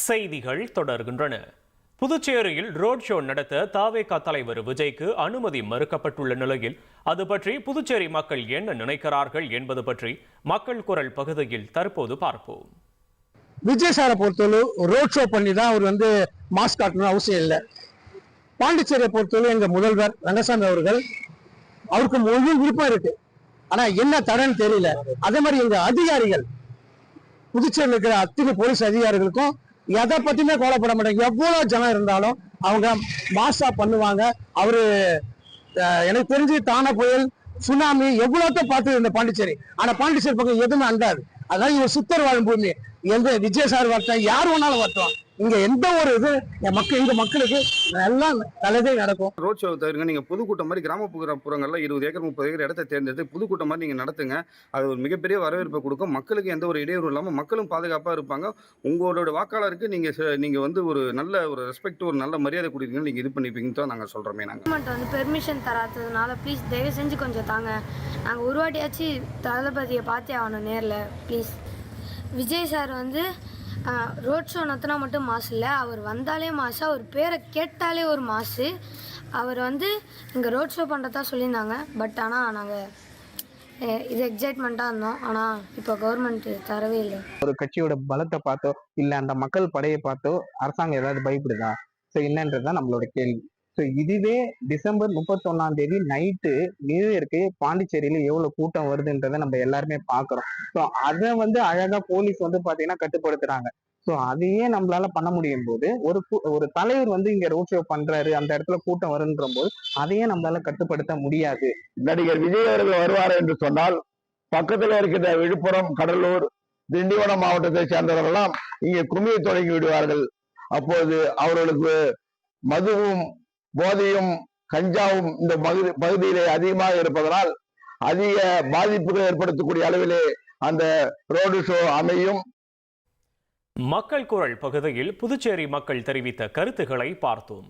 செய்திகள் தொடர்கின்றன. புதுச்சேரியில் ரோட் ஷோ நடத்த தாவேகா தலைவர் விஜய்க்கு அனுமதி மறுக்கப்பட்டுள்ள நிலையில் அது பற்றி புதுச்சேரி மக்கள் என்ன நினைக்கிறார்கள் என்பது பற்றி மக்கள் குரல் பகுதியில் தற்போது பார்ப்போம். விஜய் சாரை பொறுத்தவரை ரோட் ஷோ பண்ணி தான் அவர் மாஸ்க் காட்டணும் அவசியம் இல்லை. பாண்டிச்சேரியை பொறுத்தவரை எங்க முதல்வர் ரங்கசாமி அவர்கள் அவருக்கு முழு விருப்பம் இருக்கு. ஆனா என்ன தடன்னு தெரியல. அதே மாதிரி எங்க அதிகாரிகள் புதுச்சேரியில் இருக்கிற அத்தனை போலீஸ் அதிகாரிகளுக்கும் எதை பத்தியுமே கோலப்பட மாட்டாங்க. எவ்வளவு ஜனம் இருந்தாலும் அவங்க மாசா பண்ணுவாங்க. அவரு எனக்கு தெரிஞ்சு தான புயல் சுனாமி எவ்வளோத்த பார்த்து இந்த பாண்டிச்சேரி. ஆனா பாண்டிச்சேரி பக்கம் எதுவுமே அண்டாது. அதான் இவங்க சித்தர் வாழும் பூமி. எந்த விஜய் சார் வரட்டும், யார் வேணாலும் வரட்டும், இங்க எந்த ஒரு இது எங்க மக்களுக்கு எல்லாம் நல்லதே நடக்கும். ரோட் ஷோ தவிர நீங்க பொதுக்கூட்டம் மாதிரி கிராமப்புறங்கள்ல 20 ஏக்கர் 30 ஏக்கர் இடத்தை தேர்ந்தெடுத்து பொதுக்கூட்டம் மாதிரி நீங்க நடத்துங்க. அது ஒரு மிகப்பெரிய வரவேற்பை கொடுக்கும். மக்களுக்கு எந்த ஒரு இடையூறு இல்லாமல் மக்களும் பாதுகாப்பா இருப்பாங்க. உங்களோட வாக்காளருக்கு நீங்க ஒரு நல்ல ஒரு ரெஸ்பெக்ட், ஒரு நல்ல மரியாதை கொடுத்தீங்க, நீங்க இது பண்ணிப்பீங்கன்னு தான் நாங்க சொல்றோமே. நாங்க பெர்மிஷன் தராததுனால ப்ளீஸ் தயவு செஞ்சு கொஞ்சம் தாங்க. நாங்கள் ஒரு வாட்டியாச்சும் தளபதியை பார்த்தே ஆகணும் நேரில் please. Vijay sir road show நடத்தினா மட்டும் மாசு இல்லை, அவர் வந்தாலே மாசு, அவர் பேரை கேட்டாலே ஒரு மாசு. அவர் இங்கே ரோட் ஷோ பண்ணுறதா சொல்லியிருந்தாங்க. பட் ஆனால் நாங்கள் இது எக்ஸைட்மெண்ட்டாக இருந்தோம். ஆனால் இப்போ கவர்மெண்ட் தரவே இல்லை. ஒரு கட்சியோட பலத்தை பார்த்தோ இல்லை அந்த மக்கள் படையை பார்த்தோ அரசாங்கம் ஏதாவது பயப்படுதா? ஸோ என்னன்றதுதான் நம்மளோட கேள்வி. ஸோ இதுவே டிசம்பர் 31 நைட்டு நியூ இயருக்கு பாண்டிச்சேரியில எவ்வளவு கூட்டம் வருதுன்றதை நம்ம எல்லாருமே பாக்குறோம். ஸோ அதை அழகா போலீஸ் பாத்தீங்கன்னா கட்டுப்படுத்துறாங்க. ஸோ அதையே நம்மளால பண்ண முடியும் போது ஒரு தலைவர் இங்க ரோட் ஷோ பண்றாரு, அந்த இடத்துல கூட்டம் வருன்ற போது அதையே நம்மளால கட்டுப்படுத்த முடியாது. நடிகர் விஜய் அவர்கள் வருவார் என்று சொன்னால் பக்கத்தில் இருக்கின்ற விழுப்புரம், கடலூர், திண்டிவனம் மாவட்டத்தை சேர்ந்தவர்களெல்லாம் இங்கே கும்மியை தொடங்கி விடுவார்கள். அப்போது அவர்களுக்கு மதுவும் போதையும் கஞ்சாவும் இந்த பகுதியிலே அதிகமாக இருப்பதனால் அதிக பாதிப்புகள் ஏற்படுத்தக்கூடிய அளவிலே அந்த ரோடு ஷோ அமையும். மக்கள் குரல் பகுதியில் புதுச்சேரி மக்கள் தெரிவித்த கருத்துக்களை பார்த்தோம்.